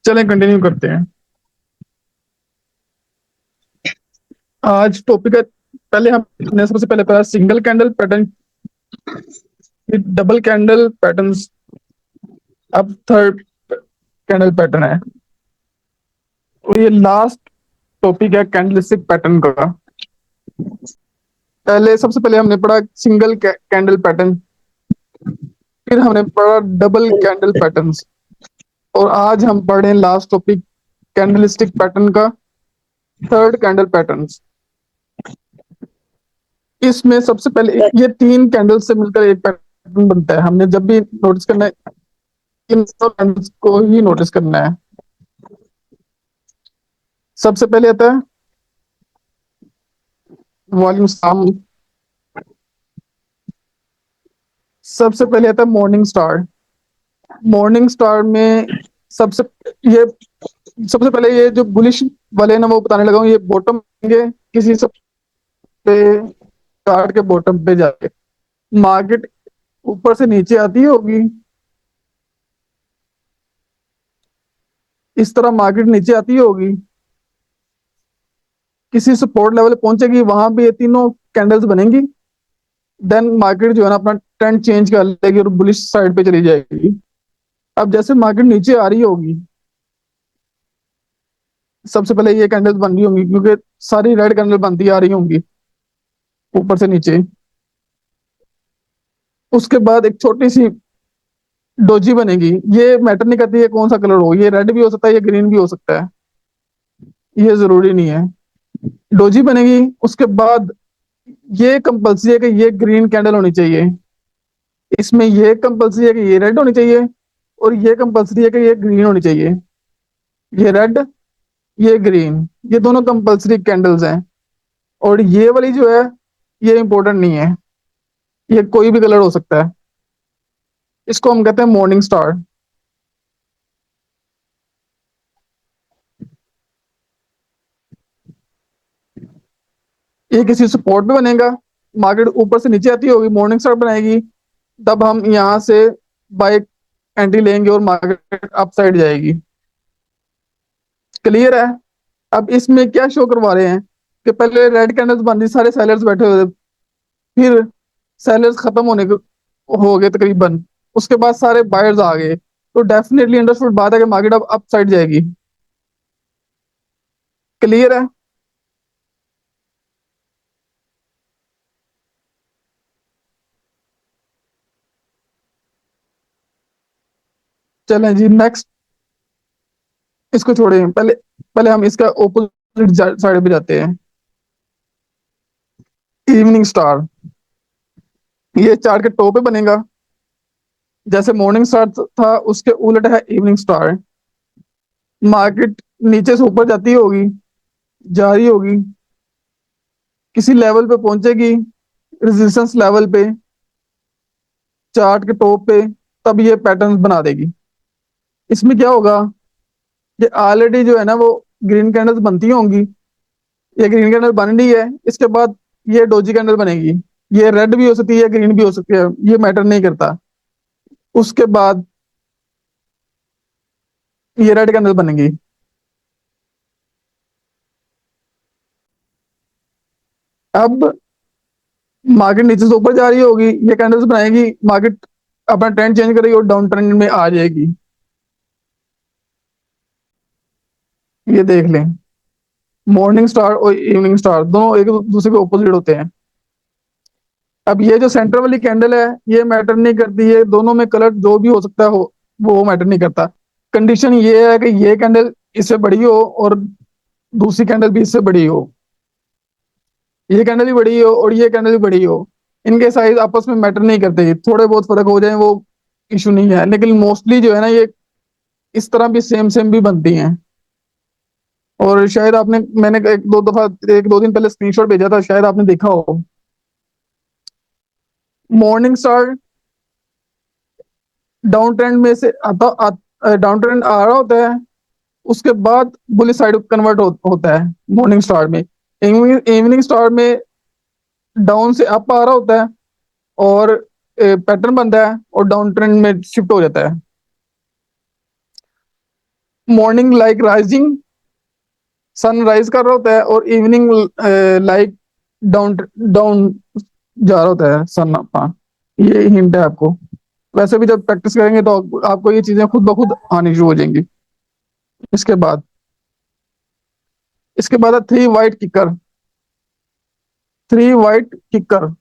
चलें कंटिन्यू करते हैं। आज टॉपिक है, पहले हमने सबसे पहले पढ़ा सिंगल कैंडल पैटर्न, फिर डबल कैंडल पैटर्न्स, अब थर्ड कैंडल पैटर्न है। और ये लास्ट टॉपिक है कैंडलस्टिक पैटर्न का। पहले सबसे पहले हमने पढ़ा सिंगल कैंडल पैटर्न, फिर हमने पढ़ा डबल कैंडल पैटर्न्स, और आज हम पढ़ रहे हैं लास्ट टॉपिक कैंडलस्टिक पैटर्न का, थर्ड कैंडल पैटर्न्स। इसमें सबसे पहले ये तीन कैंडल से मिलकर एक पैटर्न बनता है। हमने जब भी नोटिस करना है, इन कैंडल्स को ही नोटिस करना है। सबसे पहले आता है वॉल्यूम सम, सबसे पहले आता है मॉर्निंग स्टार। मॉर्निंग स्टार में सबसे ये सबसे पहले ये जो बुलिश वाले ना वो बताने लगा हूँ, ये बॉटम किसी सब पे चार्ट के बॉटम पे जाके मार्केट ऊपर से नीचे आती होगी, इस तरह मार्केट नीचे आती होगी, किसी सपोर्ट लेवल पहुंचेगी, वहां भी ये तीनों कैंडल्स बनेंगी। देन मार्केट जो है ना अपना ट्रेंड चेंज कर लेगी और बुलिश साइड पे चली जाएगी। अब जैसे मार्केट नीचे आ रही होगी, सबसे पहले ये कैंडल्स बन रही होंगी क्योंकि सारी रेड कैंडल बनती आ रही होंगी ऊपर से नीचे। उसके बाद एक छोटी सी डोजी बनेगी। ये मैटर नहीं करती है कौन सा कलर हो, ये रेड भी हो सकता है, ये ग्रीन भी हो सकता है, ये जरूरी नहीं है। डोजी बनेगी, उसके बाद ये कंपल्सरी है कि ये ग्रीन कैंडल होनी चाहिए, इसमें ये कंपल्सरी है कि ये रेड होनी चाहिए, और ये कंपल्सरी है कि ये ग्रीन होनी चाहिए। ये रेड, ये ग्रीन, ये दोनों कंपल्सरी कैंडल्स हैं। और ये वाली जो है ये इंपॉर्टेंट नहीं है, ये कोई भी कलर हो सकता है। इसको हम कहते हैं मॉर्निंग स्टार। ये किसी सपोर्ट पे बनेगा, मार्केट ऊपर से नीचे आती होगी, मॉर्निंग स्टार बनाएगी, तब हम यहाँ से बाय एंट्री लेंगे और मार्केट अप साइड जाएगी। क्लियर है? अब इसमें क्या शो करवा रहे हैं कि पहले रेड कैंडल्स बन रही, सारे सेलर्स बैठे हुए थे, फिर सेलर्स खत्म होने को हो गए तकरीबन, उसके बाद सारे बायर्स आ गए, तो डेफिनेटली अंडरस्टूड बात है कि मार्केट अब अप साइड जाएगी। क्लियर है? चलें जी नेक्स्ट, इसको छोड़ें, पहले पहले हम इसका ओपोजिट साइड पे जाते हैं। इवनिंग स्टार, ये चार्ट के टॉप पे बनेगा, जैसे मॉर्निंग स्टार था उसके उलट है इवनिंग स्टार। मार्केट नीचे से ऊपर जाती होगी, जा रही होगी, किसी लेवल पे पहुंचेगी, रेजिस्टेंस लेवल पे, चार्ट के टॉप पे, तब ये पैटर्न बना देगी। इसमें क्या होगा, ये ऑलरेडी जो है ना वो ग्रीन कैंडल्स बनती होंगी, ये ग्रीन कैंडल बन रही है, इसके बाद ये डोजी कैंडल बनेगी। ये रेड भी हो सकती है, ग्रीन भी हो सकती है, ये मैटर नहीं करता। उसके बाद ये रेड कैंडल बनेगी। अब मार्केट नीचे से ऊपर जा रही होगी, ये कैंडल्स बनाएगी, मार्केट अपना ट्रेंड चेंज करेगी और डाउन ट्रेंड में आ जाएगी। ये देख लें, मॉर्निंग स्टार और इवनिंग स्टार दोनों एक दूसरे के ऑपोजिट होते हैं। अब ये जो सेंटर वाली कैंडल है ये मैटर नहीं करती है, दोनों में कलर जो भी हो सकता है हो, वो मैटर नहीं करता। कंडीशन ये है कि ये कैंडल इससे बड़ी हो और दूसरी कैंडल भी इससे बड़ी हो, ये कैंडल भी बड़ी हो और ये कैंडल भी बड़ी हो। इनके साइज आपस में मैटर नहीं करते, थोड़े बहुत फर्क हो जाए वो इशू नहीं है, लेकिन मोस्टली जो है ना ये इस तरह भी सेम सेम भी बनती हैं। और शायद आपने, मैंने एक दो दफा, एक दो दिन पहले स्क्रीनशॉट भेजा था, शायद आपने देखा हो। मॉर्निंग स्टार डाउन ट्रेंड में से डाउन ट्रेंड आ रहा होता है, उसके बाद बुलिश साइड कन्वर्ट होता है मॉर्निंग स्टार में। इवनिंग स्टार में डाउन से अप आ रहा होता है और पैटर्न बनता है और डाउन ट्रेंड में शिफ्ट हो जाता है। Morning like rising, sun rise कर रहा होता है, और इवनिंग लाइक डाउन डाउन जा रहा होता है सन। हाँ, ये हिंट है आपको। वैसे भी जब प्रैक्टिस करेंगे तो आपको ये चीजें खुद ब खुद आनी शुरू हो जाएंगी। इसके बाद इसके बाद है three white kicker. Three white kicker,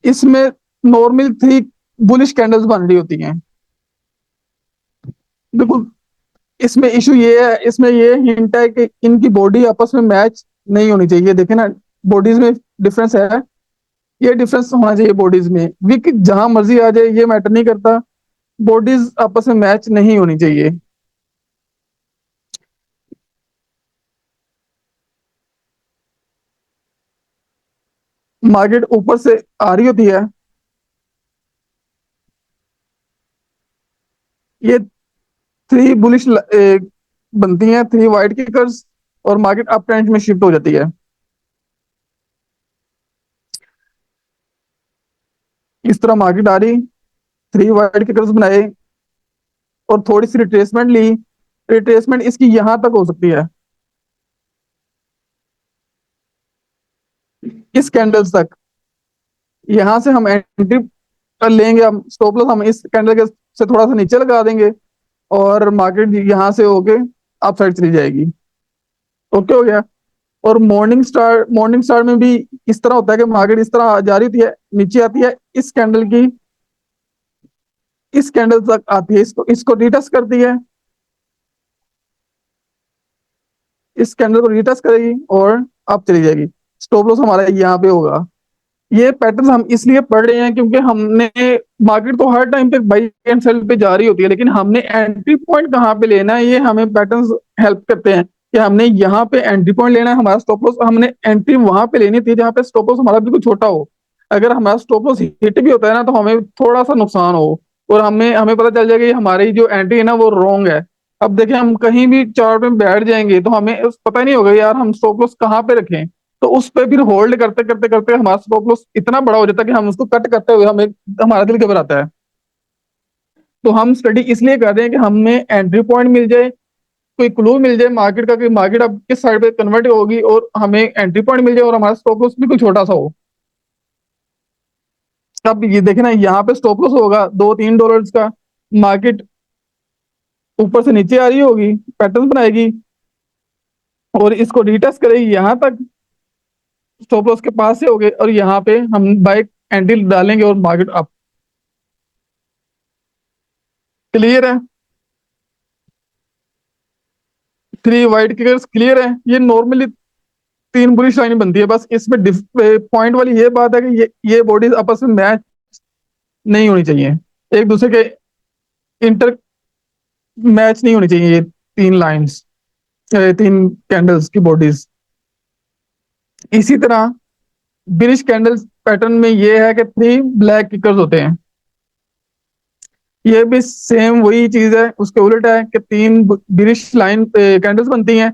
इसमें नॉर्मल थ्री बुलिश कैंडल्स बन रही होती हैं। बिल्कुल। इसमें इशू ये है, इसमें ये हिंट है कि इनकी बॉडी आपस में मैच नहीं होनी चाहिए। देखे ना, बॉडीज में डिफरेंस है। ये डिफरेंस होना चाहिए बॉडीज में। विक जहां मर्जी आ जाए, ये मैटर नहीं करता, बॉडीज आपस में मैच नहीं होनी चाहिए। मार्केट ऊपर से आ रही होती है, ये थ्री बुलिश बनती हैं, थ्री वाइट किकर्स, और मार्केट अप ट्रेंड में शिफ्ट हो जाती है। इस तरह मार्केट आ रही, थ्री वाइट किकर्स बनाए, और थोड़ी सी रिट्रेसमेंट ली। रिट्रेसमेंट इसकी यहां तक हो सकती है, इस कैंडल्स तक। यहां से हम एंट्री कर लेंगे, हम स्टॉप लॉस हम इस कैंडल के से थोड़ा सा नीचे लगा देंगे, और मार्केट यहां से होके अप साइड चली जाएगी। ओके हो गया। और मॉर्निंग स्टार में भी इस तरह होता है कि मार्केट इस तरह जा रही होती है, नीचे आती है, इस कैंडल तक आती है, इसको इसको रिटेस्ट करती है, इस कैंडल को रिटेस्ट करेगी और अब चली जाएगी। स्टॉप लॉस हमारा यहाँ पे होगा। ये पैटर्न हम इसलिए पढ़ रहे हैं क्योंकि हमने, मार्केट तो हर टाइम पे बाई एंड सेल पे जा रही होती है, लेकिन हमने एंट्री पॉइंट कहाँ पे लेना है, ये हमें पैटर्न्स हेल्प करते हैं कि हमने यहाँ पे एंट्री पॉइंट लेना है। हमारा स्टॉप लॉस हमने एंट्री वहां पे लेनी थी जहाँ पे स्टॉप लॉस हमारा बिल्कुल छोटा हो। अगर हमारा स्टॉप लॉस हिट भी होता है ना, तो हमें थोड़ा सा नुकसान हो, और हमें हमें पता चल जाएगा कि हमारी जो एंट्री है ना वो रॉन्ग है। अब देखिए, हम कहीं भी चार्ट में बैठ जाएंगे तो हमें पता ही नहीं होगा यार हम स्टॉप लॉस कहाँ पे रखें। तो उस पे फिर होल्ड करते करते करते हमारा स्टॉप लॉस इतना बड़ा हो जाता है कि हम उसको कट करते हुए हमें हमारा दिल घबराता है। तो हम स्टडी इसलिए कर रहे हैं कि हमें एंट्री पॉइंट मिल जाए, कोई क्लू मिल जाए मार्केट का कि मार्केट अब किस साइड पे कन्वर्ट होगी, और हमें एंट्री पॉइंट मिल जाए, और हमारा स्टॉप लॉस बिल्कुल छोटा सा हो। अब ये देखे ना, यहाँ पे स्टॉप लॉस होगा $2-3 का। मार्केट ऊपर से नीचे आ रही होगी, पैटर्न बनाएगी, और इसको रिटेस्ट करेगी यहाँ तक, स्टॉप लॉस के पास से हो गए, और यहाँ पे हम बाइक एंट्री डालेंगे और मार्केट अप। क्लियर है? थ्री वाइट किकर्स क्लियर है। ये नॉर्मली तीन बुलिश लाइन बनती है, बस इसमें पॉइंट वाली ये बात है कि ये बॉडीज आपस में मैच नहीं होनी चाहिए, एक दूसरे के इंटर मैच नहीं होनी चाहिए, ये तीन लाइंस, तीन कैंडल्स की बॉडीज। इसी तरह बिरिश कैंडल्स पैटर्न में ये है कि थ्री ब्लैक किकर्स होते हैं। ये भी सेम वही चीज है, उसके उलट है कि तीन बिरिश लाइन कैंडल्स बनती हैं।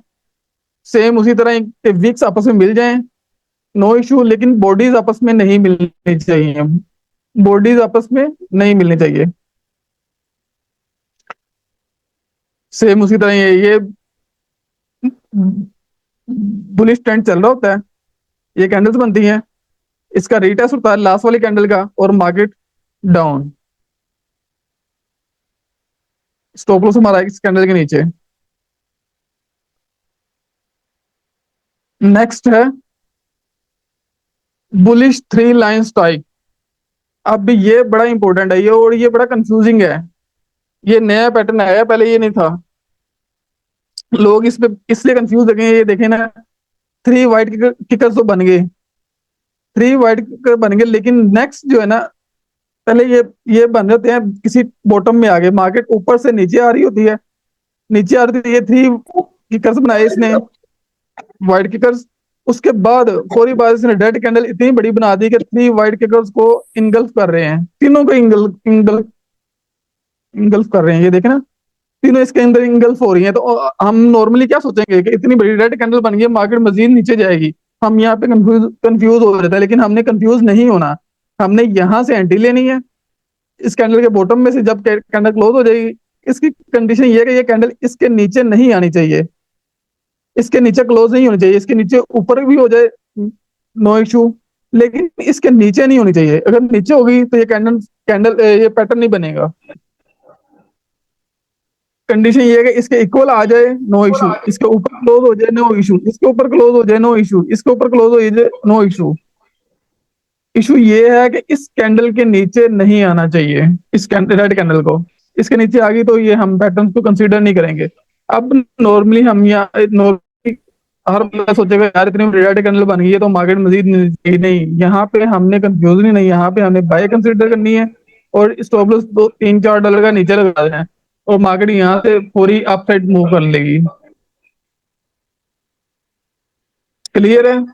सेम उसी तरह के विक्स आपस में मिल जाएं, नो इशू, लेकिन बॉडीज आपस में नहीं मिलनी चाहिए। बॉडीज आपस में नहीं मिलनी चाहिए। सेम उसी तरह ये बुलिश ट्रेंड चल रहा होता है, ये कैंडल्स बनती हैं, इसका रिटेस्ट होता है लास्ट वाली कैंडल का, और मार्केट डाउन। स्टॉप लॉस हमारा इस कैंडल के नीचे। नेक्स्ट है बुलिश थ्री लाइन स्ट्राइक। अब ये बड़ा इंपॉर्टेंट है, ये और ये बड़ा कंफ्यूजिंग है। ये नया पैटर्न आया, पहले ये नहीं था। लोग इस पे इसलिए कंफ्यूज लगे हैं। ये देखें ना, थ्री वाइट किकर्स तो बन गए, थ्री वाइट किकर बन गए, लेकिन नेक्स्ट जो है ना, पहले ये बन जाते हैं किसी बॉटम में आगे, मार्केट ऊपर से नीचे आ रही होती है, नीचे आ रही थी, ये थ्री किकर्स बनाए इसने, वाइट किकर्स। उसके बाद थोड़ी बाद इसने डेड कैंडल इतनी बड़ी बना दी कि थ्री वाइट किकर्स को इंगल्फ कर रहे हैं, तीनों को इंगल्फ इंगल्फ कर रहे हैं। ये देखे ना, तीनों इसके अंदर इंगल्फ हो रही हैं। तो हम नॉर्मली क्या सोचेंगे कि इतनी बड़ी रेड कैंडल बन गई, मार्केट मजीद नीचे जाएगी, हम यहाँ पे कंफ्यूज हो जाता है। लेकिन हमने कंफ्यूज नहीं होना, हमने यहाँ से एंट्री लेनी है, इस कैंडल के बॉटम में से जब कैंडल क्लोज हो जाएगी, इसकी कंडीशन ये है कि ये कैंडल इसके नीचे नहीं आनी चाहिए, इसके नीचे क्लोज नहीं होनी चाहिए, इसके नीचे ऊपर भी हो जाए नो इशू, लेकिन इसके नीचे नहीं होनी चाहिए। अगर नीचे होगी तो ये कैंडल कैंडल ये पैटर्न नहीं बनेगा। कंडीशन ये है कि इसके इक्वल आ जाए नो इशू, इसके ऊपर क्लोज हो जाए नो इशू, इसके ऊपर क्लोज हो जाए नो इशू, इसके ऊपर क्लोज हो जाए नो इशू। इशू ये है कि इस कैंडल के नीचे नहीं आना चाहिए, इस रेड कैंडल को इसके नीचे आ गई तो ये हम पैटर्न को कंसीडर नहीं करेंगे। अब नॉर्मली हम यहाँ नॉर्मली हर बंदा सोचेगा यार इतनी रेड कैंडल बन गई है तो मार्केट मजीद नहीं, यहाँ पे हमने कंफ्यूजन ही नहीं, यहाँ पे हमने बाय कंसीडर करनी है और स्टॉप लॉस दो $3-4 का नीचे लगा देना है और मार्केट यहाँ से पूरी अपसाइड मूव कर लेगी। क्लियर है?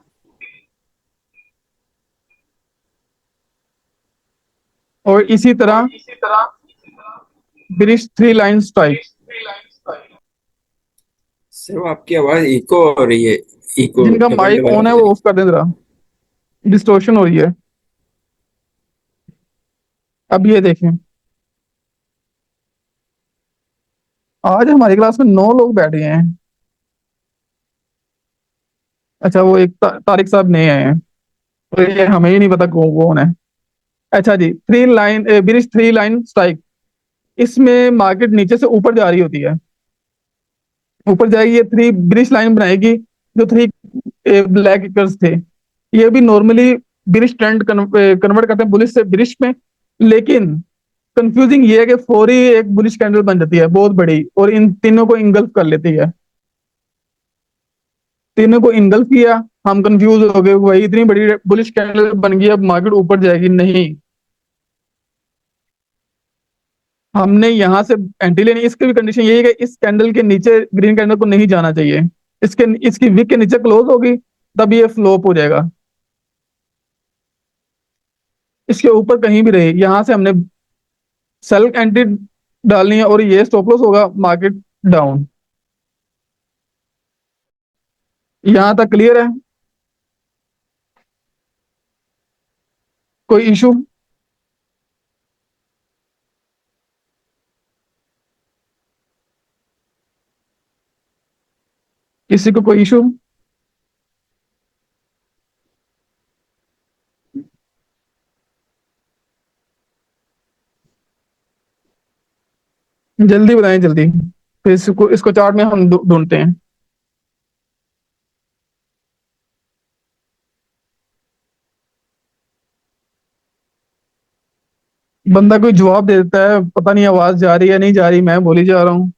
और इसी तरह ब्रिज 3 लाइन स्ट्राइक, सर वो आपकी आवाज इको हो रही है। इको जिनका डबल माइक डबल ऑन है आवाज आ वो रही ऑफ कर दें जरा, डिस्टोर्शन हो रही है। अब ये देखें, आज हमारी क्लास में 9 लोग बैठे हैं। अच्छा वो एक तारिक साहब नए आए हैं, तो ये हमें ही नहीं पता कौन है। अच्छा जी, 3 लाइन ब्रिज 3 लाइन स्ट्राइक, इसमें मार्केट नीचे से ऊपर जा रही होती है, ऊपर जाएगी, ये थ्री ब्रिज लाइन बनाएगी, जो थ्री ब्लैक एकर्स थे। ये भी नॉर्मली ब्रिज ट्रेंड कन्वर्ट करते हैं बुलिश से ब्रिज में, लेकिन कंफ्यूजिंग ये है कि फौरी एक बुलिश कैंडल बन जाती है बहुत बड़ी और इन तीनों को इंगल्फ कर लेती है। तीनों को इंगल्फ किया, हम कंफ्यूज हो गए भाई इतनी बड़ी बुलिश कैंडल बन गई, अब मार्केट ऊपर जाएगी नहीं, हमने यहां से एंट्री लेनी। इसकी भी कंडीशन यही है कि इस कैंडल के नीचे ग्रीन कैंडल को नहीं जाना चाहिए, इसके इसकी विक के नीचे क्लोज होगी तब ये फ्लोप हो जाएगा। इसके ऊपर कहीं भी रहे, यहां से हमने सेल एंट्री डालनी है और ये स्टॉप लॉस होगा मार्केट डाउन। यहां तक क्लियर है? कोई इशू? किसी को कोई इशू? जल्दी बताएं जल्दी, फिर इसको चार्ट में हम ढूंढते हैं। बंदा कोई जवाब दे देता है, पता नहीं आवाज जा रही है नहीं जा रही, मैं बोली जा रहा हूँ।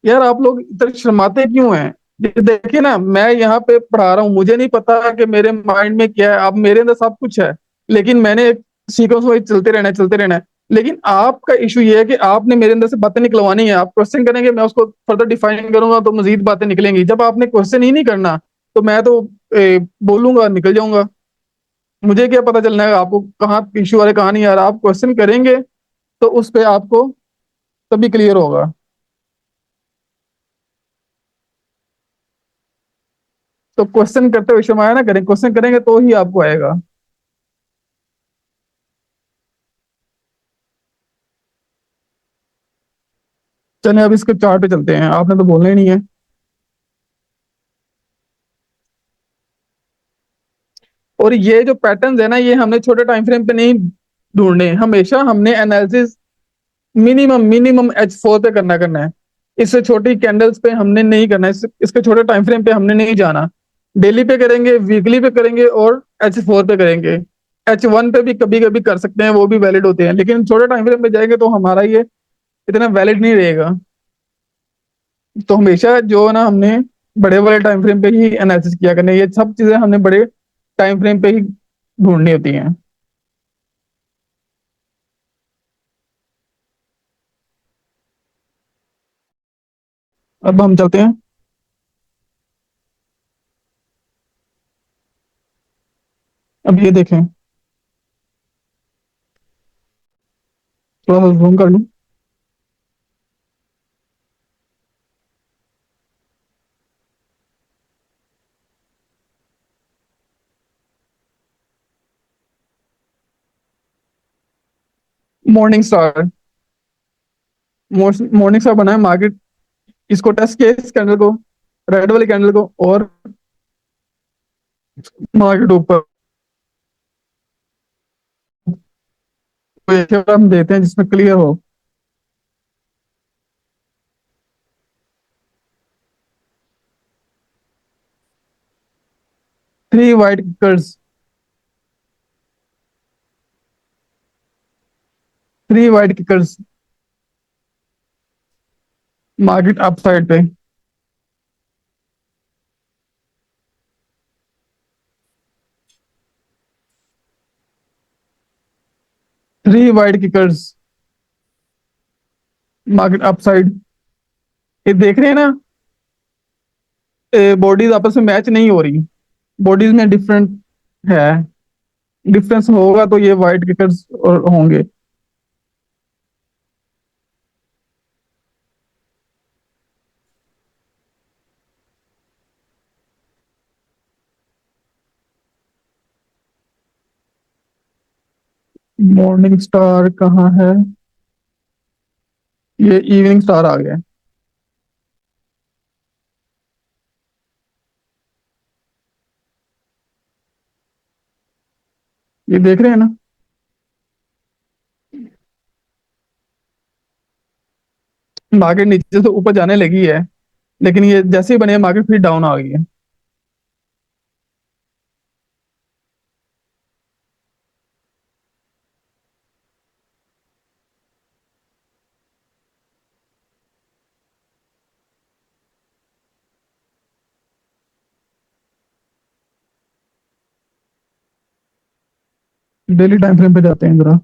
यार आप लोग इतने शर्माते क्यों हैं? ये देखिए ना, मैं यहाँ पे पढ़ा रहा हूँ, मुझे नहीं पता कि मेरे माइंड में क्या है, अब मेरे अंदर सब कुछ है, लेकिन मैंने एक सीक्वेंस वाइज चलते रहना है चलते रहना है। लेकिन आपका इशू ये है कि आपने मेरे अंदर से बातें निकलवानी है, आप क्वेश्चन करेंगे, मैं उसको फर्दर डिफाइन करूंगा तो मजीद बातें निकलेंगी। जब आपने क्वेश्चन ही नहीं करना तो मैं तो बोलूंगा निकल जाऊंगा, मुझे क्या पता चलना है आपको कहाँ इशू आ रहा है कहाँ नहीं आ रहा। आप क्वेश्चन करेंगे तो उस पर आपको तभी क्लियर होगा। तो क्वेश्चन करते हुए शर्माया ना करें, क्वेश्चन करेंगे तो ही आपको आएगा। चलिए अब इसके चार्ट पे चलते हैं, आपने तो बोलना ही नहीं है। और ये जो पैटर्न्स है ना, ये हमने छोटे टाइम फ्रेम पे नहीं ढूंढने, हमेशा हमने एनालिसिस मिनिमम मिनिमम H4 पे करना है। इससे छोटी कैंडल्स पे हमने नहीं करना है, इसके छोटे टाइम फ्रेम पे हमने नहीं जाना। डेली पे करेंगे, वीकली पे करेंगे और H4 पे करेंगे। H1 पे भी कभी कभी कर सकते हैं, वो भी वैलिड होते हैं, लेकिन छोटे टाइम फ्रेम पे जाएंगे तो हमारा ये इतना वैलिड नहीं रहेगा। तो हमेशा जो है ना, हमने बड़े बड़े टाइम फ्रेम पे ही एनालिसिस किया करना है, ये सब चीजें हमने बड़े टाइम फ्रेम पे ही ढूंढनी होती हैं। अब हम चलते हैं, अब ये देखें, थोड़ा सा जूम कर लूं। मॉर्निंग स्टार, मॉर्निंग स्टार बना है, मार्केट इसको टेस्ट किया इस कैंडल को, रेड वाली कैंडल को, और मार्केट ऊपर। तो एक और हम देते हैं जिसमें क्लियर हो। 3 white किकर्स, 3 white किकर्स, market up side पे। 3 वाइट किकर्स, मार्केट अप साइड। ये देख रहे हैं ना, बॉडीज आपस में मैच नहीं हो रही, बॉडीज में डिफरेंट है। डिफरेंस होगा तो ये वाइट किकर्स और होंगे। मॉर्निंग स्टार कहाँ है? ये इवनिंग स्टार आ गया। ये देख रहे हैं ना, मार्केट नीचे से ऊपर जाने लगी है, लेकिन ये जैसे ही बने मार्केट फिर डाउन आ गई है। डेली टाइम फ्रेम पे जाते हैं जरा।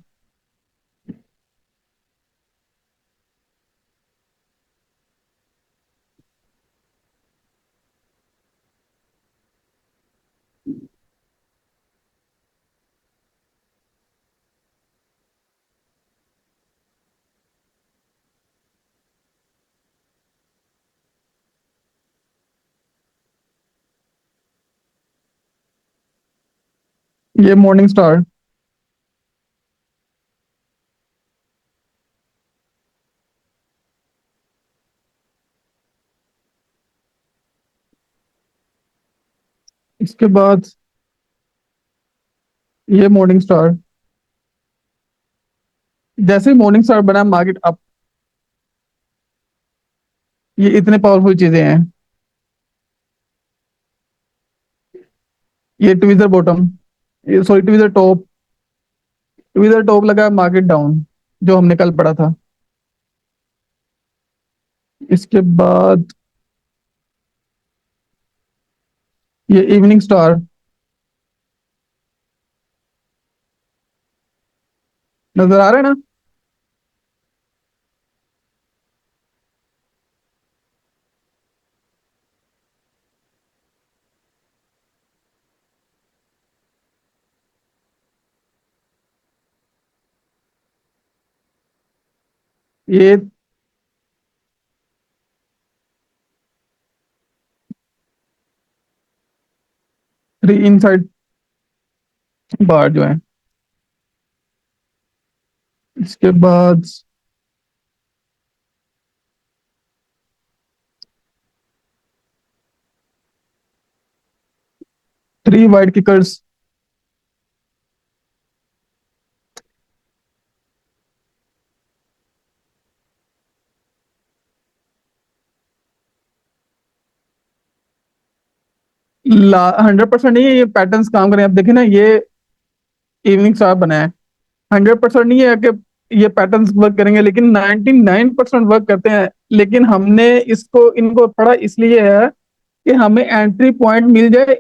ये मॉर्निंग स्टार। इसके बाद ये मॉर्निंग स्टार। जैसे ही मॉर्निंग स्टार बना मार्केट अप। ये इतने पावरफुल चीजें हैं। ये ट्विजर बॉटम, ये sorry tweezer top. Tweezer top लगा मार्केट डाउन, जो हमने कल पढ़ा था। इसके बाद ये इवनिंग स्टार। नजर आ रहा है ना? ये 3 इनसाइड बार जो है। इसके बाद 3 वाइट किकर्स। 100% नहीं है ये पैटर्न्स काम करें। आप देखें ना, ये इवनिंग स्टार बना है। 100% नहीं है कि ये पैटर्न्स वर्क करेंगे, लेकिन 99% वर्क करते हैं। लेकिन हमने इसको इनको पढ़ा इसलिए है कि हमें एंट्री पॉइंट मिल जाए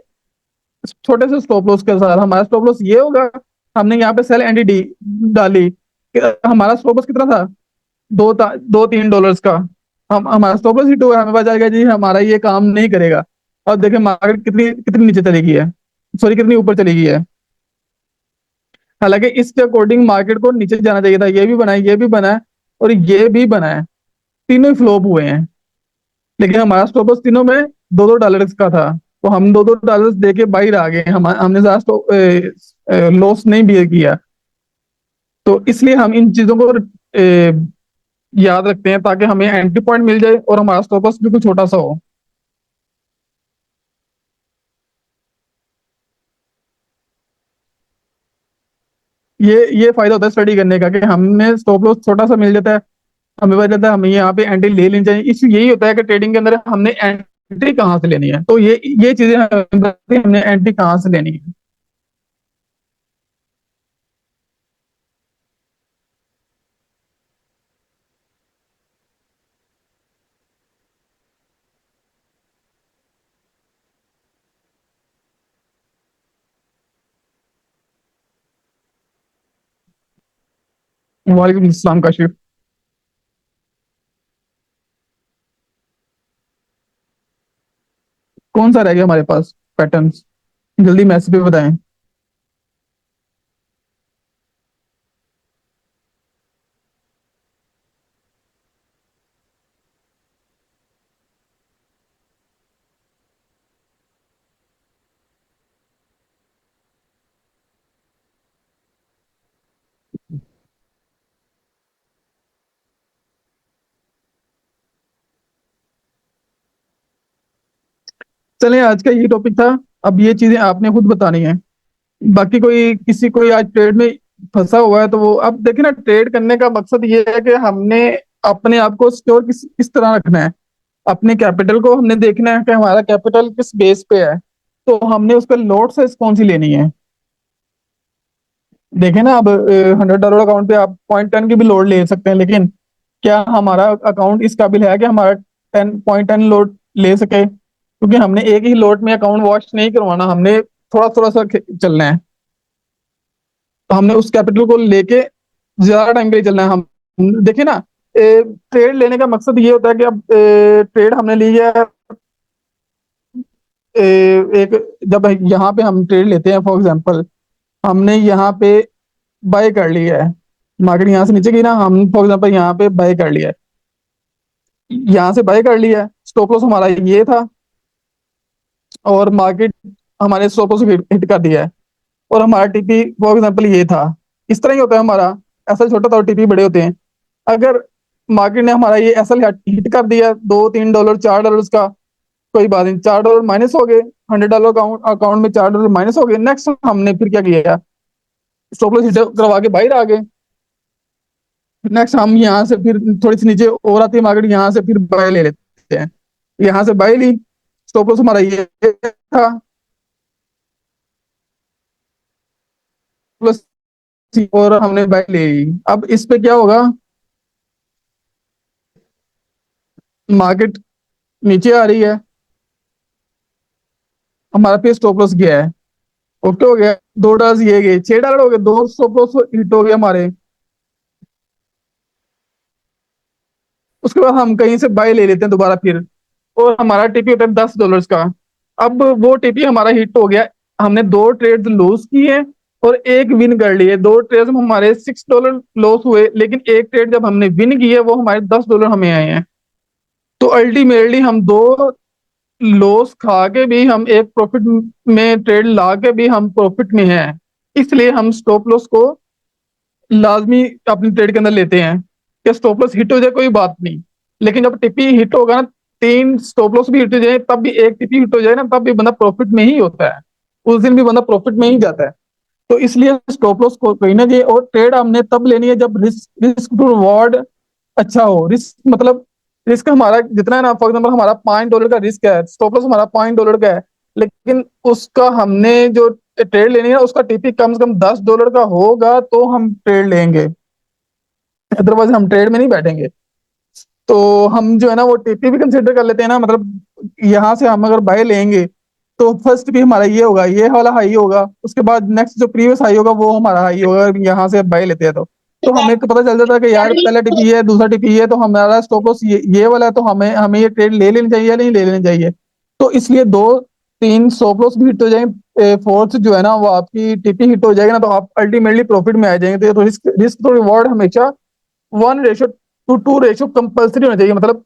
छोटे से स्टॉप लॉस के साथ। हमारा स्टॉप लॉस ये होगा, हमने यहाँ पे सेल एंटिटी डाली कि हमारा स्टॉप लॉस कितना था, 2-3 डॉलर्स का। हम हमारा स्टॉप लॉस हिट हुआ, हमें पता चलेगा जी हमारा ये काम नहीं करेगा। और देखिए मार्केट कितनी कितनी नीचे चली गई है, सॉरी कितनी ऊपर चली गई है। हालांकि इसके अकॉर्डिंग मार्केट को नीचे जाना चाहिए था। ये भी बना है, ये भी बना है, और ये भी बना है। तीनों ही फ्लॉप हुए हैं। लेकिन हमारा स्टॉप लॉस तीनों में 2-2 डॉलर्स का था, तो हम 2-2 डॉलर्स दे के बाहर आ गए। हमने ज्यादा लॉस नहीं भी किया। तो इसलिए हम इन चीजों को याद रखते हैं ताकि हमें एंट्री पॉइंट मिल जाए और हमारा स्टॉप लॉस बिल्कुल छोटा सा हो। ये फायदा होता है स्टडी करने का कि हमने स्टॉप लॉस छोटा सा मिल जाता है, हमें पता चलता है हमें यहाँ पे एंट्री ले लेनी चाहिए। इस यही होता है कि ट्रेडिंग के अंदर हमने एंट्री कहाँ से लेनी है, तो ये चीजें हमें बताती हैं हमने एंट्री कहाँ से लेनी है। वालेकुम अस्सलाम काशिफ। कौन सा रह गया हमारे पास पैटर्न्स, जल्दी मैसेज पे बताएं। चलें, आज का ये टॉपिक था। अब ये चीजें आपने खुद बतानी है। बाकी कोई आज ट्रेड में फंसा हुआ है तो वो अब देखे ना, ट्रेड करने का मकसद ये है कि हमने अपने आप को सिक्योर किस तरह रखना है। अपने कैपिटल को हमने देखना है कि हमारा कैपिटल किस बेस पे है, तो हमने उस पर लोड साइज कौन सी लेनी है। देखें ना, अब $100 अकाउंट पे आप 0.10 की भी लोड ले सकते हैं, लेकिन क्या हमारा अकाउंट इस काबिल है कि हमारा 10.10 लोड ले सके? क्योंकि हमने एक ही लोड में अकाउंट वॉश नहीं करवाना, हमने थोड़ा थोड़ा सा चलना है। तो हमने उस कैपिटल को लेके ज्यादा टाइम के लिए चलना है। हम देखें ना, ट्रेड लेने का मकसद ये होता है कि अब ट्रेड हमने ली है। एक जब यहाँ पे हम ट्रेड लेते हैं, फॉर एग्जांपल हमने यहाँ पे बाय कर लिया है, मार्केट यहाँ से नीचे गई ना, हम फॉर एग्जांपल यहाँ पे बाय कर लिया है, यहाँ से बाय कर लिया है, स्टॉप लॉस हमारा ये था और मार्केट हमारे स्टॉप लॉस हिट कर दिया है, और हमारा टीपी फॉर एग्जांपल ये था। इस तरह ही होता है हमारा, एसएल छोटा था और टीपी बड़े होते हैं। अगर मार्केट ने हमारा ये एसएल हिट कर दिया $2-3 $4 का, कोई बात नहीं, $4 माइनस हो गए, $100 अकाउंट अकाउंट में $4 माइनस हो गए। नेक्स्ट हमने फिर क्या किया, स्टॉप लॉस हिट करवा के बाहर आ गए। नेक्स्ट हम यहाँ से फिर थोड़ी सी नीचे और आती है मार्केट, यहाँ से फिर बाय ले लेते हैं, यहाँ से बाय ली, स्टॉप लॉस हमारा ये था प्लस, और हमने बाय ले ली। अब इस पे क्या होगा, मार्केट नीचे आ रही है, हमारा पे स्टॉप लॉस गया है, ओके हो गया, $2 ये गए, $6 हो गए, दो स्टॉप लॉस हिट हो गए हमारे। उसके बाद हम कहीं से बाय ले लेते हैं दोबारा फिर, और हमारा टीपी होता है $10 का। अब वो टीपी हमारा हिट हो गया, हमने दो ट्रेड लूज किए और एक विन कर लिए। दो ट्रेड में हमारे $6 लॉस हुए, लेकिन एक ट्रेड जब हमने विन किए वो हमारे $10 हमें आए हैं। तो अल्टीमेटली हम दो लॉस खा के भी हम एक प्रॉफिट में ट्रेड ला के भी हम प्रॉफिट में हैं। इसलिए हम स्टॉप लॉस को लाजमी अपनी ट्रेड के अंदर लेते हैं कि स्टॉप लॉस हिट हो जाए कोई बात नहीं, लेकिन जब टिपी हिट होगा ना, तीन स्टॉप लॉस भी हिट हो जाए तब भी, एक टिपी हिट हो जाए ना तब भी बंदा प्रॉफिट में ही होता है, उस दिन भी बंदा प्रॉफिट में ही जाता है। तो इसलिए स्टॉप लॉस को कहीं ना कहीं, और ट्रेड हमने तब लेनी है जब रिस्क रिस्क टू रिवॉर्ड अच्छा हो। रिस्क मतलब रिस्क हमारा जितना है ना, फॉर एग्जाम्पल हमारा $5 का रिस्क है, स्टॉप लॉस हमारा $5 का है, लेकिन उसका हमने जो ट्रेड लेनी है उसका टीपी कम से कम $10 का होगा तो हम ट्रेड लेंगे, अदरवाइज हम ट्रेड में नहीं बैठेंगे। तो हम जो है ना वो टीपी भी कंसिडर कर लेते हैं ना, मतलब यहाँ से हम अगर बाय लेंगे तो फर्स्ट भी हमारा ये होगा, ये वाला हाई होगा, उसके बाद नेक्स्ट जो प्रीवियस हाई होगा वो हमारा हाई होगा, अगर यहाँ से बाय लेते हैं तो हमें तो पता चल जाता है कि यार पहला टीपी है, दूसरा टीपी है, तो हमारा स्टॉप लॉस ये वाला है, तो हमें हमें ये ट्रेड ले लेनी चाहिए या नहीं ले लेनी चाहिए। तो इसलिए दो तीन स्टॉप लॉस भी हिट हो जाए, फोर्थ जो है ना वो आपकी टीपी हिट हो जाएगा ना, तो आप अल्टीमेटली प्रॉफिट में आ जाएंगे। तो रिस्क रिस्क तो रिवॉर्ड हमेशा 1:2 कंपल्सरी होना चाहिए। मतलब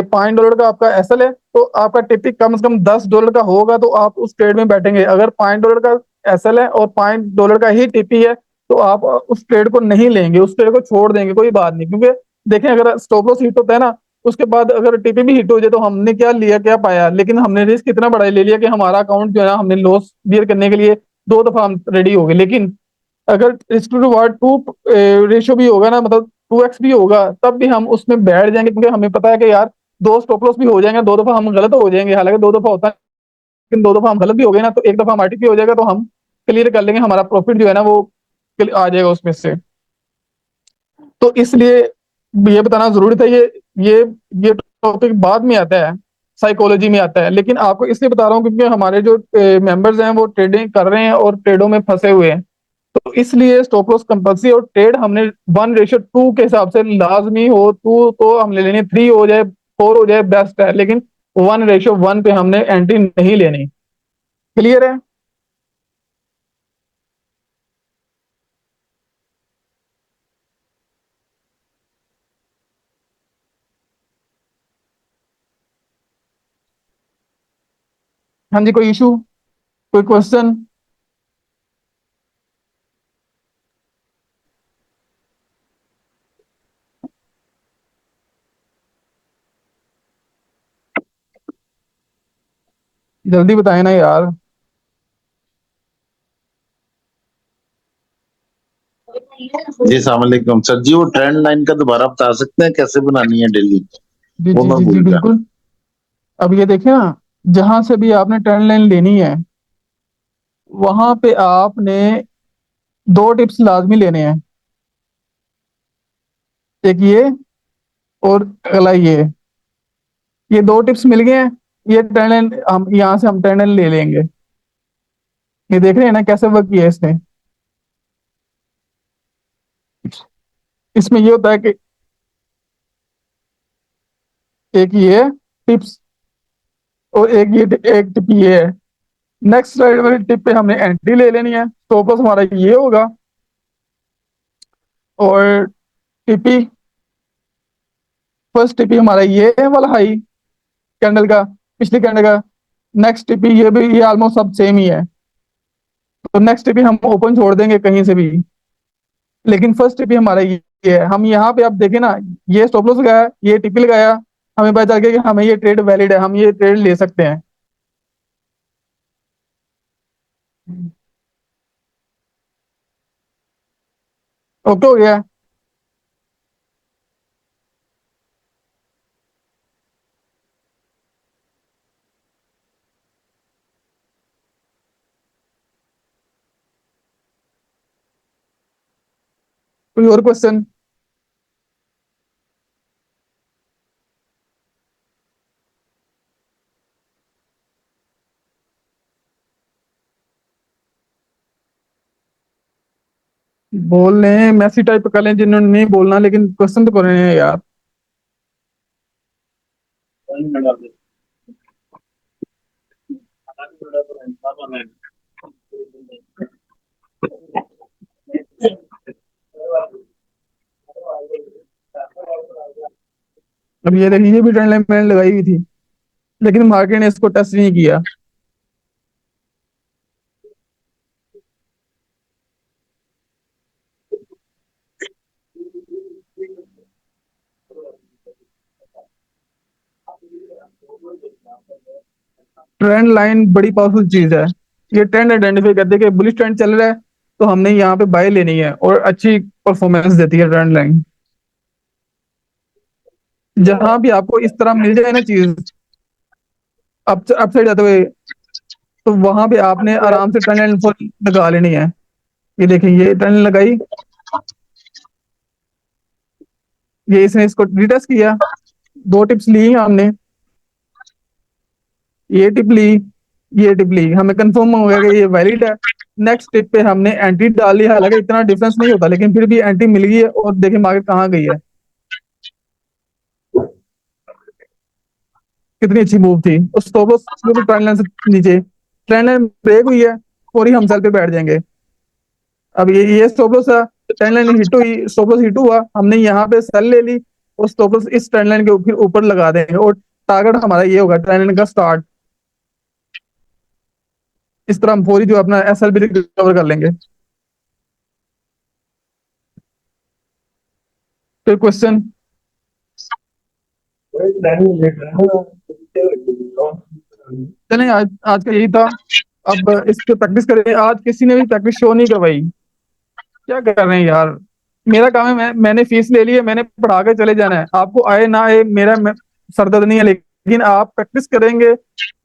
$5 का आपका एसएल है तो आपका टिपिक कम से कम $10 का होगा तो आप उस ट्रेड में बैठेंगे। अगर $5 का एसएल है और $5 का ही टीपी है तो आप उस ट्रेड को नहीं लेंगे, उस ट्रेड को छोड़ देंगे, कोई बात नहीं, क्योंकि देखें अगर स्टॉप लॉस हिट होता है ना, उसके बाद अगर टीपी भी हिट हो जाए तो हमने क्या लिया क्या पाया, लेकिन हमने रिस्क इतना बड़ा ले लिया कि हमारा अकाउंट जो है ना, हमने लॉस बियर करने के लिए 2 दफा हम रेडी हो गए। लेकिन अगर risk to reward to ratio भी होगा ना, मतलब 2x भी होगा, तब भी हम उसमें बैठ जाएंगे, क्योंकि हमें पता है कि यार 2 स्टॉप लॉस भी हो जाएंगे, 2 दफा हम गलत हो जाएंगे, हालांकि 2 दफा होता है, लेकिन 2 दफा हम गलत भी हो गए ना, तो एक दफा हम आरटीपी हो जाएगा तो हम क्लियर कर लेंगे, हमारा प्रॉफिट जो है ना वो आ जाएगा उसमें से। तो इसलिए ये बताना जरूरी था। ये टॉपिक बाद में आता है, साइकोलॉजी में आता है, लेकिन आपको इसलिए बता रहा हूँ क्योंकि हमारे जो मेंबर्स हैं वो ट्रेडिंग कर रहे हैं और ट्रेडों में फंसे हुए हैं। तो इसलिए स्टॉप लॉस कंपल्सरी, और ट्रेड हमने 1:2 के हिसाब से लाजमी हो, 2 तो हम ले लेनी, 3 हो जाए 4 हो जाए बेस्ट है, लेकिन 1:1 पे हमने एंट्री नहीं लेनी। क्लियर है? हाँ जी, कोई इशू, कोई क्वेश्चन? जल्दी बताए ना यार। जी सलाम अलैकुम सर जी, वो ट्रेंड लाइन का दोबारा बता सकते हैं कैसे बनानी है डेली? जी वो जी मैं जी जी भूल गया। बिल्कुल। अब ये देखिए ना, जहां से भी आपने ट्रेंड लाइन लेनी है, वहां पे आपने 2 टिप्स लाजमी लेने हैं। एक ये, और अगला ये 2 टिप्स मिल गए हैं। ये ट्रेंड लाइन हम यहाँ से हम ट्रेंड लाइन ले लेंगे। ये देख रहे हैं ना कैसे वर्क किया है इसने। इसमें ये होता है कि एक ये टिप्स, और एक टिप ये है। नेक्स्ट स्लाइड वाली टिप पे हमने एंट्री ले लेनी है, स्टॉप लॉस हमारा ये होगा। और टीपी, फर्स्ट टीपी हमारा ये वाला हाई कैंडल का, पिछली कैंडल का। नेक्स्ट टीपी ये भी, ये ऑलमोस्ट सब सेम ही है। तो नेक्स्ट टीपी हम ओपन छोड़ देंगे कहीं से भी, लेकिन फर्स्ट टीपी हमारा ये है। हम यहाँ पे आप देखें ना, ये स्टॉप लॉस लगाया, ये टीपी लगाया, हमें पता चल गया कि हमें ये ट्रेड वैलिड है, हम ये ट्रेड ले सकते हैं। ओके हो गया? कोई और क्वेश्चन? बोल लें, मैसी टाइप कर लें जिन्होंने नहीं बोलना, लेकिन क्वेश्चन तो कर रहे हैं यार। अब ये देखिए, ये भी ट्रेंड लाइन मैंने लगाई हुई थी, लेकिन मार्केट ने इसको टच नहीं किया। ट्रेंड लाइन बड़ी पावरफुल चीज है। ये ट्रेंड आइडेंटिफाई करती है कि बुलिश ट्रेंड चल रहा है, तो हमने यहाँ पे बाय लेनी है, और अच्छी परफॉर्मेंस देती है ट्रेंड लाइन। जहां भी आपको इस तरह मिल जाए ना चीज, अप साइड जाते हुए, तो वहां पे आपने आराम से ट्रेंड लाइन लगा लेनी है। ये देखें, ये ट्रेंड लगाई, ये इसने इसको रिटेस्ट किया, 2 टिप्स ली हमने, ये टिप ली, ये टिप ली, हमें कंफर्म हो गया कि ये वैलिड है। नेक्स्ट टिप पे हमने एंट्री डाल ली, हालांकि इतना डिफरेंस नहीं होता, लेकिन फिर भी एंट्री मिल गई है, और देखिए मार्केट कहाँ गई है, कितनी अच्छी मूव थी। उस स्टॉप लॉस बिल्कुल ट्रेंड लाइन से नीचे, ट्रेंड लाइन ब्रेक हुई है, और ही हम सेल पे बैठ जाएंगे। अब ये स्टॉप लॉस है, ट्रेंड लाइन हिट हुई, स्टॉप लॉस हिट हुआ, हमने यहाँ पे सेल ले ली, और स्टॉप लॉस इस ट्रेंड लाइन के ऊपर लगा देंगे, और टारगेट हमारा ये होगा ट्रेंड लाइन का स्टार्ट। इस तरह हम पूरी जो अपना एसएल भी रिकवर कर लेंगे। फिर क्वेश्चन? चलें, आज आज का यही था। अब इस पे प्रैक्टिस करें। आज किसी ने भी प्रैक्टिस शो नहीं करवाई। क्या कर रहे हैं यार। मेरा काम है, मैंने फीस ले ली है, मैंने पढ़ा के चले जाना है। आपको आए ना आए मेरा सरदर्द नहीं है, लेकिन आप प्रैक्टिस करेंगे।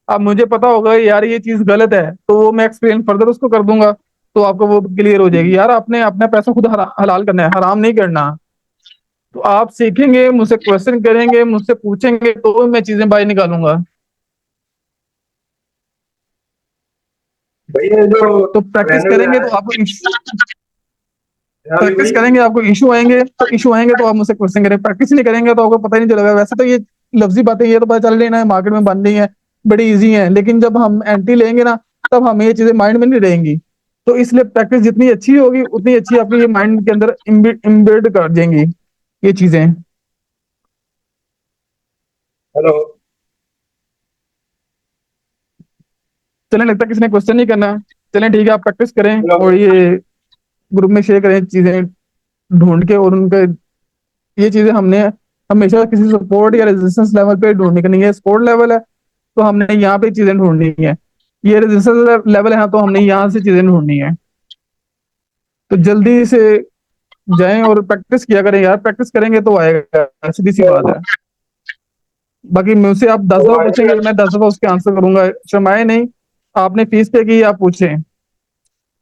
अब मुझे पता होगा यार ये चीज गलत है, तो वो मैं एक्सप्लेन फर्दर उसको कर दूंगा, तो आपको वो क्लियर हो जाएगी। यार आपने अपना पैसा खुद हलाल करना है, हराम नहीं करना। तो आप सीखेंगे, मुझसे क्वेश्चन करेंगे, मुझसे पूछेंगे, तो मैं चीजें बाहर निकालूंगा। भैया जो तो प्रैक्टिस मैनुअल करेंगे है, तो आपको हाँ प्रैक्टिस भाई। करेंगे, आपको इशू आएंगे तो आप मुझसे क्वेश्चन करें। प्रैक्टिस नहीं करेंगे तो आपको पता ही नहीं चलेगा। वैसे तो ये लफ्जी बातें ये तो पता चल रही है ना, मार्केट में बन रही है, बड़ी इजी है, लेकिन जब हम एंट्री लेंगे ना, तब हमें ये चीजें माइंड में नहीं रहेंगी। तो इसलिए प्रैक्टिस जितनी अच्छी होगी उतनी अच्छी आपके ये माइंड के अंदर इम्बिल्ड कर देंगी ये चीजें। हेलो। चलें, लगता है किसी ने क्वेश्चन नहीं करना। चलें ठीक है, आप प्रैक्टिस करें हेलो। और ये ग्रुप में शेयर करें चीजें ढूंढ के। और उनके ये चीजें हमने हमेशा किसी सपोर्ट या रेजिस्टेंस लेवल पे ढूंढनी करनी है। सपोर्ट लेवल है तो हमने यहाँ पे चीजें ढूंढनी है, ये रेजिस्टेंस लेवल है तो हमने यहाँ से चीजें ढूंढनी है। तो जल्दी से जाएं और प्रैक्टिस किया करें यार। प्रैक्टिस करेंगे तो आएगा, सीधी सी बात है। बाकी मुझसे आप 10 दफा पूछेंगे तो मैं 10 दफा उसके आंसर करूंगा, शर्माए नहीं। आपने फीस पे की, आप पूछें।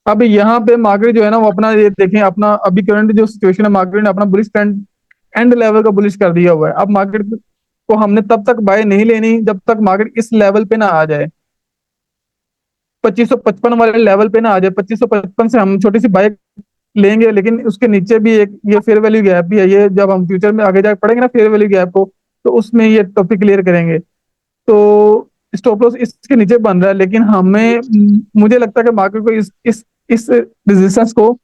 अब यहाँ पे मार्केट जो है ना, वो अपना ये देखें, अपना अभी करंट जो सिचुएशन है, मार्केट ने अपना बुलिश ट्रेंड एंड लेवल का बुलिश कर दिया हुआ है। अब मार्केट को हमने तब तक बाय नहीं लेनी जब तक मार्केट इस लेवल पे ना आ जाए, 2555 वाले लेवल पे ना आ जाए। 2555 से हम छोटी सी बाय लेंगे, लेकिन उसके नीचे भी एक ये फेयर वैल्यू गैप भी है। ये जब हम फ्यूचर में आगे जाकर पढ़ेंगे ना फेयर वैल्यू गैप को, तो उसमें ये टॉपिक क्लियर करेंगे। तो स्टॉप लॉस इसके नीचे बन रहा है, लेकिन हमें मुझे लगता है कि मार्केट को इस रेजिस्टेंस को,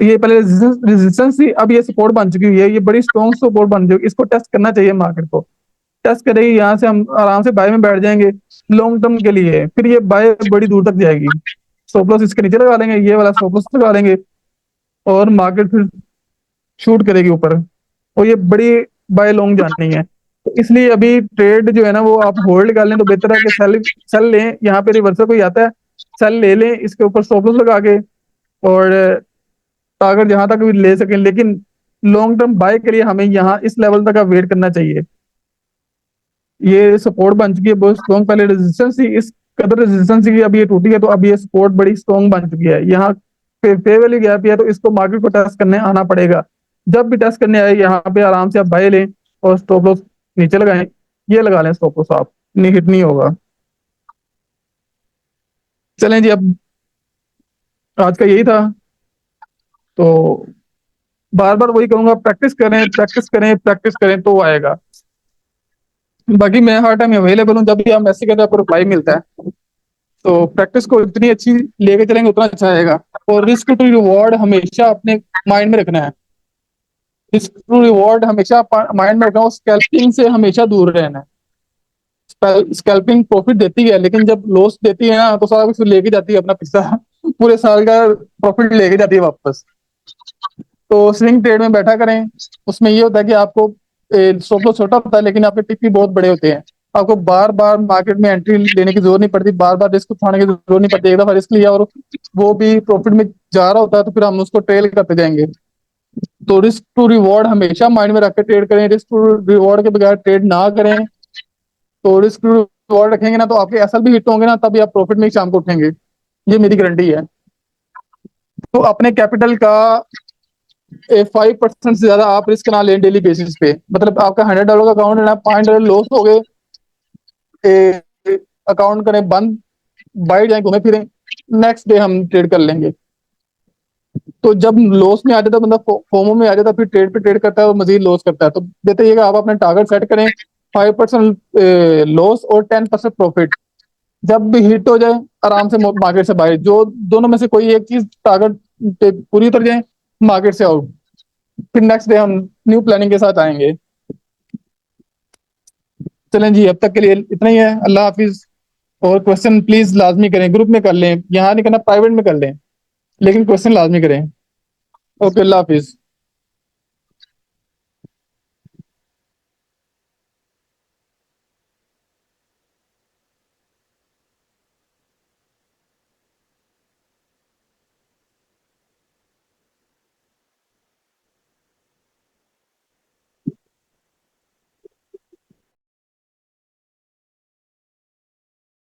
ये पहले रेजिस्टेंस थी, अब ये सपोर्ट बन चुकी है, ये बड़ी स्ट्रॉन्ग सपोर्ट बन चुकी है। इसको टेस्ट करना चाहिए मार्केट को। टेस्ट करेगी, यहाँ से हम आराम से बाय में बैठ जाएंगे लॉन्ग टर्म के लिए। फिर ये बाय बड़ी दूर तक जाएगी। स्टॉप लॉस इसके नीचे लगा लेंगे, ये वाला स्टॉप लॉस लगा लेंगे, और मार्केट फिर शूट करेगी ऊपर, और ये बड़ी बाय लॉन्ग जानी है। तो इसलिए अभी ट्रेड जो है ना, वो आप होल्ड कर लें तो बेहतर है कि सेल सेल लें। यहाँ पे रिवर्सल कोई आता है, सेल ले लें इसके ऊपर स्टॉप लॉस लगा के, और टारगेट जहां तक भी ले सकें। लेकिन लॉन्ग टर्म बाय के लिए हमें यहाँ इस लेवल तक का वेट करना चाहिए। ये सपोर्ट बन चुकी है बहुत स्ट्रॉन्ग, पहले रेजिस्टेंस थी, इस कदर रेजिस्टेंस थी, अब ये टूटी है, तो अब ये सपोर्ट बड़ी स्ट्रॉन्ग बन चुकी है। यहाँ पे वैल्यू गैप भी है, तो इसको मार्केट को टेस्ट करने आना पड़ेगा। जब भी टेस्ट करने आए, यहाँ पे आराम से आप बाय लें और स्टॉप लॉस नीचे लगाएं। ये लगा लें स्टॉप लॉस, आप नहीं हिट नहीं होगा। चलें जी, अब आज का यही था। तो बार बार वही कहूंगा, प्रैक्टिस करें, प्रैक्टिस करें, प्रैक्टिस करें तो आएगा। बाकी मैं हर टाइम अवेलेबल हूँ, जब भी आप मैसेज करते हैं आपको रिप्लाई मिलता है। तो प्रैक्टिस को इतनी अच्छी लेके चलेंगे उतना अच्छा आएगा। और रिस्क टू रिवॉर्ड हमेशा अपने माइंड में रखना है। रिस्क टू रिवॉर्ड हमेशा माइंड में रखना है, और स्कैल्पिंग से हमेशा दूर रहना है। स्कैल्पिंग प्रॉफिट देती है, लेकिन जब लॉस देती है ना, तो सारा कुछ लेके जाती है अपना पैसा, पूरे साल का प्रॉफिट लेके जाती है वापस। तो स्विंग ट्रेड में बैठा करें। उसमें ये होता है कि आपको स्टॉप लॉस छोटा होता है, लेकिन आपके टिक भी बहुत बड़े होते हैं। आपको बार बार मार्केट में एंट्री लेने की जरूरत नहीं पड़ती, बार बार रिस्क उठाने की जरूरत नहीं पड़ती। एक दफा रिस्क लिया और वो भी प्रॉफिट में जा रहा होता है, तो फिर हम उसको ट्रेल करते जाएंगे। तो रिस्क टू रिवॉर्ड हमेशा माइंड में रख के ट्रेड करें। रिस्क टू रिवॉर्ड के बगैर ट्रेड ना करें। तो रिस्क टू रिवॉर्ड रखेंगे ना, तो आपके एसएल भी हिट होंगे ना, तभी आप प्रॉफिट में ही शाम को उठेंगे। ये मेरी गारंटी है। तो अपने कैपिटल का 5% से ज्यादा आप रिस्क ना लें डेली बेसिस पे। मतलब आपका $100 का अकाउंट है ना, $5 लॉस हो गए, अकाउंट करें बंद, बाइट जाए घूमे फिरें, नेक्स्ट डे हम ट्रेड कर लेंगे। तो जब लॉस में आ जाता है बंदा, फोमो में आ जाता है, फिर ट्रेड पे ट्रेड करता है और मजीद लॉस करता है। तो बेहतर ये कि आप अपने टारगेट सेट करें, 5% लॉस और 10% प्रॉफिट। जब भी हिट हो जाए आराम से मार्केट से बाहर, जो दोनों में से कोई एक चीज टारगेट पे पूरी उतर जाए, मार्केट से आउट। फिर नेक्स्ट डे हम न्यू प्लानिंग के साथ आएंगे। चलें जी, अब तक के लिए इतना ही है। अल्लाह हाफिज। और क्वेश्चन प्लीज लाजमी करें, ग्रुप में कर लें, यहाँ नहीं करना, प्राइवेट में कर लें, लेकिन क्वेश्चन लाजमी करें। ओके, अल्लाह हाफिज।